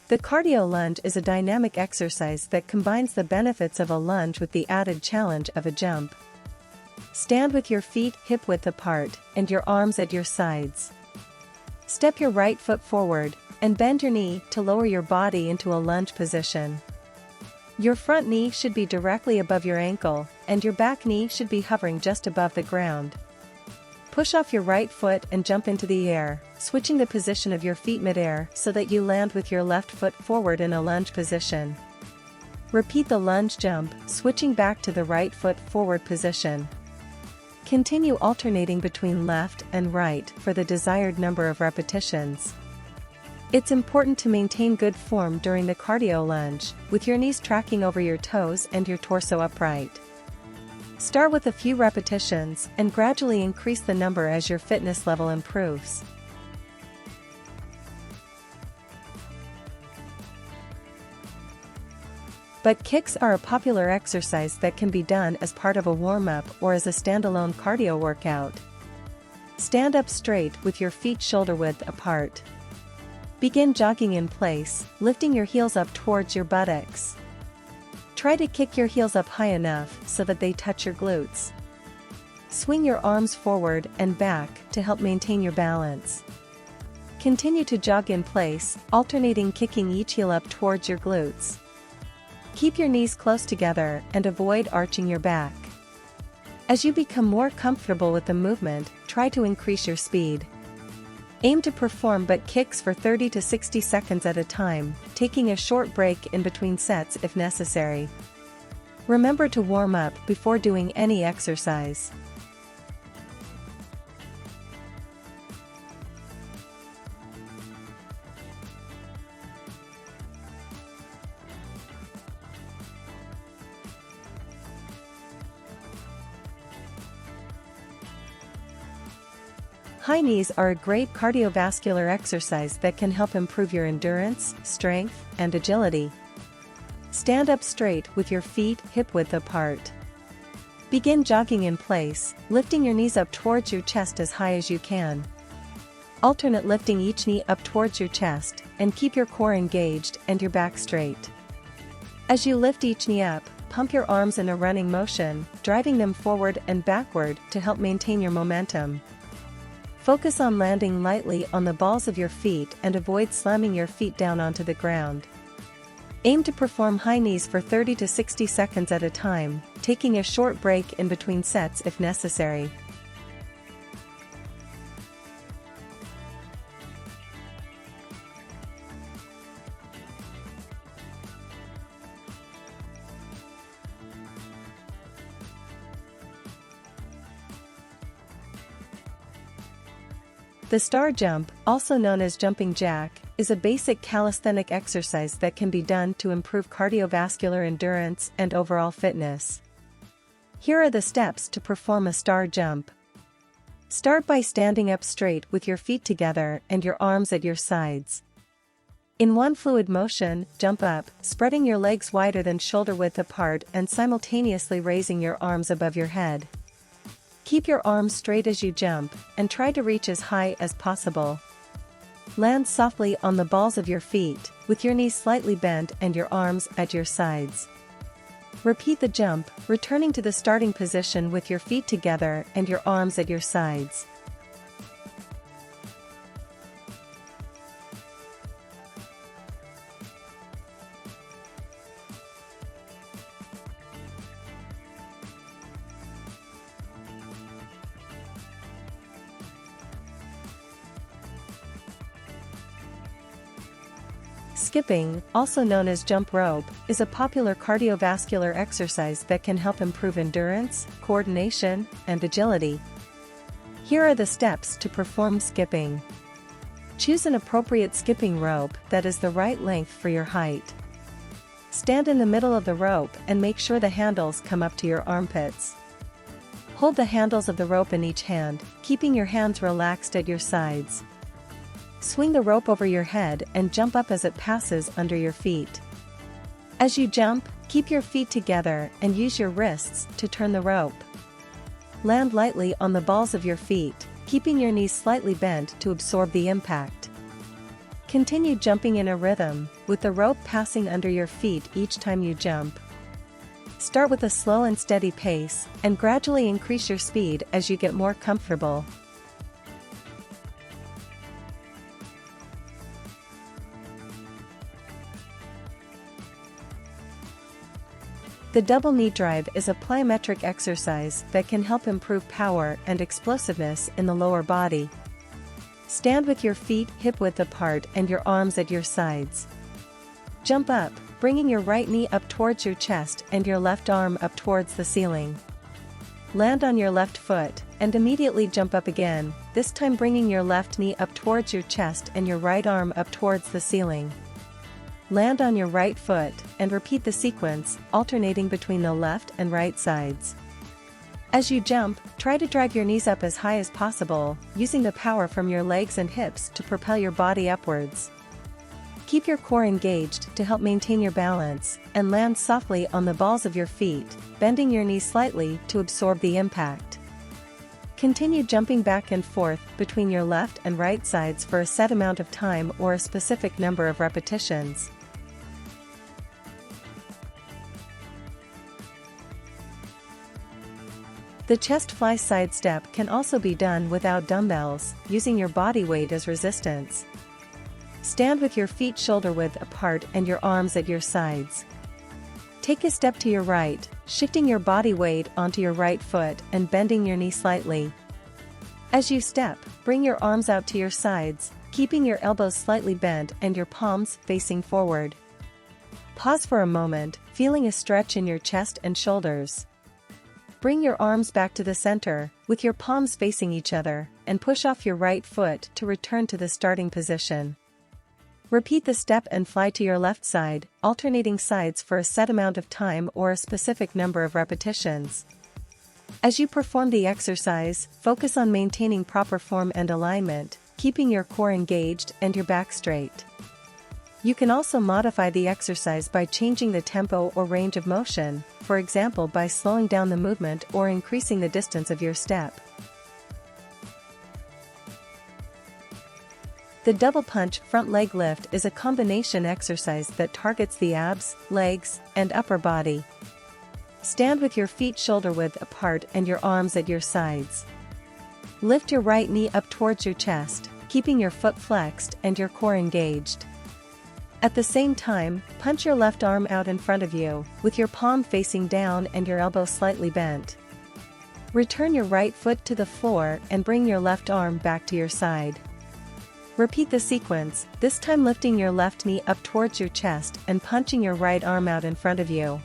The cardio lunge is a dynamic exercise that combines the benefits of a lunge with the added challenge of a jump. Stand with your feet hip-width apart and your arms at your sides. Step your right foot forward and bend your knee to lower your body into a lunge position. Your front knee should be directly above your ankle, and your back knee should be hovering just above the ground. Push off your right foot and jump into the air, switching the position of your feet mid-air so that you land with your left foot forward in a lunge position. Repeat the lunge jump, switching back to the right foot forward position. Continue alternating between left and right for the desired number of repetitions. It's important to maintain good form during the cardio lunge, with your knees tracking over your toes and your torso upright. Start with a few repetitions and gradually increase the number as your fitness level improves. Butt kicks are a popular exercise that can be done as part of a warm-up or as a standalone cardio workout. Stand up straight with your feet shoulder-width apart. Begin jogging in place, lifting your heels up towards your buttocks. Try to kick your heels up high enough so that they touch your glutes. Swing your arms forward and back to help maintain your balance. Continue to jog in place, alternating kicking each heel up towards your glutes. Keep your knees close together and avoid arching your back. As you become more comfortable with the movement, try to increase your speed. Aim to perform butt kicks for 30 to 60 seconds at a time, taking a short break in between sets if necessary. Remember to warm up before doing any exercise. High knees are a great cardiovascular exercise that can help improve your endurance, strength, and agility. Stand up straight with your feet hip-width apart. Begin jogging in place, lifting your knees up towards your chest as high as you can. Alternate lifting each knee up towards your chest, and keep your core engaged and your back straight. As you lift each knee up, pump your arms in a running motion, driving them forward and backward to help maintain your momentum. Focus on landing lightly on the balls of your feet and avoid slamming your feet down onto the ground. Aim to perform high knees for 30 to 60 seconds at a time, taking a short break in between sets if necessary. The star jump, also known as jumping jack, is a basic calisthenic exercise that can be done to improve cardiovascular endurance and overall fitness. Here are the steps to perform a star jump. Start by standing up straight with your feet together and your arms at your sides. In one fluid motion, jump up, spreading your legs wider than shoulder width apart and simultaneously raising your arms above your head. Keep your arms straight as you jump, and try to reach as high as possible. Land softly on the balls of your feet, with your knees slightly bent and your arms at your sides. Repeat the jump, returning to the starting position with your feet together and your arms at your sides. Skipping, also known as jump rope, is a popular cardiovascular exercise that can help improve endurance, coordination, and agility. Here are the steps to perform skipping. Choose an appropriate skipping rope that is the right length for your height. Stand in the middle of the rope and make sure the handles come up to your armpits. Hold the handles of the rope in each hand, keeping your hands relaxed at your sides. Swing the rope over your head and jump up as it passes under your feet. As you jump, keep your feet together and use your wrists to turn the rope. Land lightly on the balls of your feet, keeping your knees slightly bent to absorb the impact. Continue jumping in a rhythm, with the rope passing under your feet each time you jump. Start with a slow and steady pace, and gradually increase your speed as you get more comfortable. The double knee drive is a plyometric exercise that can help improve power and explosiveness in the lower body. Stand with your feet hip-width apart and your arms at your sides. Jump up, bringing your right knee up towards your chest and your left arm up towards the ceiling. Land on your left foot, and immediately jump up again, this time bringing your left knee up towards your chest and your right arm up towards the ceiling. Land on your right foot, and repeat the sequence, alternating between the left and right sides. As you jump, try to drag your knees up as high as possible, using the power from your legs and hips to propel your body upwards. Keep your core engaged to help maintain your balance, and land softly on the balls of your feet, bending your knees slightly to absorb the impact. Continue jumping back and forth between your left and right sides for a set amount of time or a specific number of repetitions. The chest fly side step can also be done without dumbbells, using your body weight as resistance. Stand with your feet shoulder width apart and your arms at your sides. Take a step to your right, shifting your body weight onto your right foot and bending your knee slightly. As you step, bring your arms out to your sides, keeping your elbows slightly bent and your palms facing forward. Pause for a moment, feeling a stretch in your chest and shoulders. Bring your arms back to the center, with your palms facing each other, and push off your right foot to return to the starting position. Repeat the step and fly to your left side, alternating sides for a set amount of time or a specific number of repetitions. As you perform the exercise, focus on maintaining proper form and alignment, keeping your core engaged and your back straight. You can also modify the exercise by changing the tempo or range of motion, for example by slowing down the movement or increasing the distance of your step. The double punch front leg lift is a combination exercise that targets the abs, legs, and upper body. Stand with your feet shoulder width apart and your arms at your sides. Lift your right knee up towards your chest, keeping your foot flexed and your core engaged. At the same time, punch your left arm out in front of you, with your palm facing down and your elbow slightly bent. Return your right foot to the floor and bring your left arm back to your side. Repeat the sequence, this time lifting your left knee up towards your chest and punching your right arm out in front of you.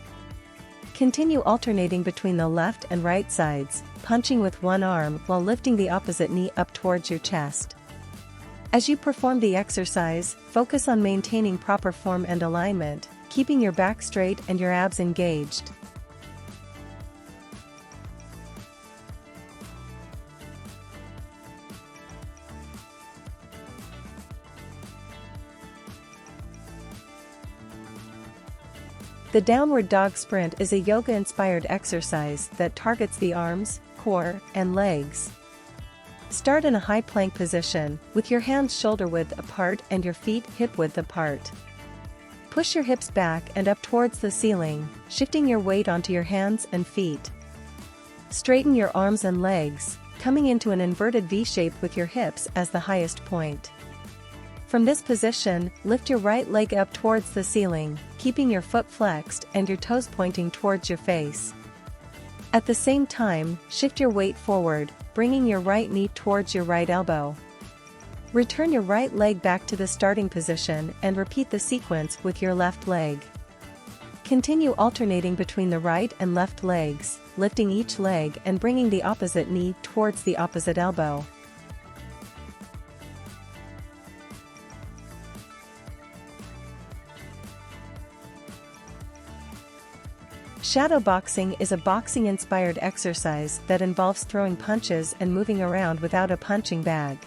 Continue alternating between the left and right sides, punching with one arm while lifting the opposite knee up towards your chest. As you perform the exercise, focus on maintaining proper form and alignment, keeping your back straight and your abs engaged. The downward dog sprint is a yoga-inspired exercise that targets the arms, core, and legs. Start in a high plank position, with your hands shoulder width apart and your feet hip width apart. Push your hips back and up towards the ceiling, shifting your weight onto your hands and feet. Straighten your arms and legs, coming into an inverted V shape with your hips as the highest point. From this position, lift your right leg up towards the ceiling, keeping your foot flexed and your toes pointing towards your face. At the same time, shift your weight forward, bringing your right knee towards your right elbow. Return your right leg back to the starting position and repeat the sequence with your left leg. Continue alternating between the right and left legs, lifting each leg and bringing the opposite knee towards the opposite elbow. Shadow boxing is a boxing-inspired exercise that involves throwing punches and moving around without a punching bag.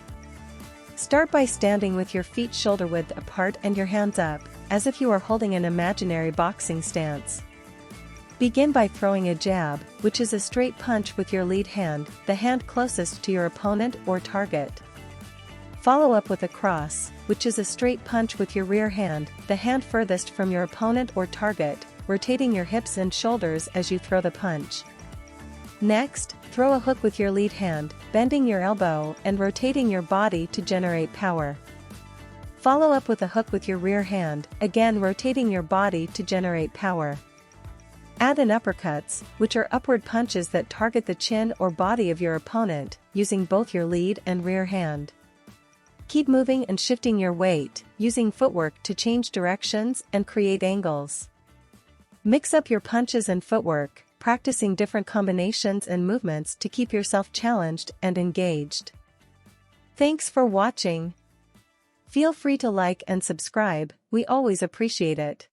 Start by standing with your feet shoulder width apart and your hands up, as if you are holding an imaginary boxing stance. Begin by throwing a jab, which is a straight punch with your lead hand, the hand closest to your opponent or target. Follow up with a cross, which is a straight punch with your rear hand, the hand furthest from your opponent or target, rotating your hips and shoulders as you throw the punch. Next, throw a hook with your lead hand, bending your elbow and rotating your body to generate power. Follow up with a hook with your rear hand, again rotating your body to generate power. Add in uppercuts, which are upward punches that target the chin or body of your opponent, using both your lead and rear hand. Keep moving and shifting your weight, using footwork to change directions and create angles. Mix up your punches and footwork, practicing different combinations and movements to keep yourself challenged and engaged. Thanks for watching. Feel free to like and subscribe, we always appreciate it.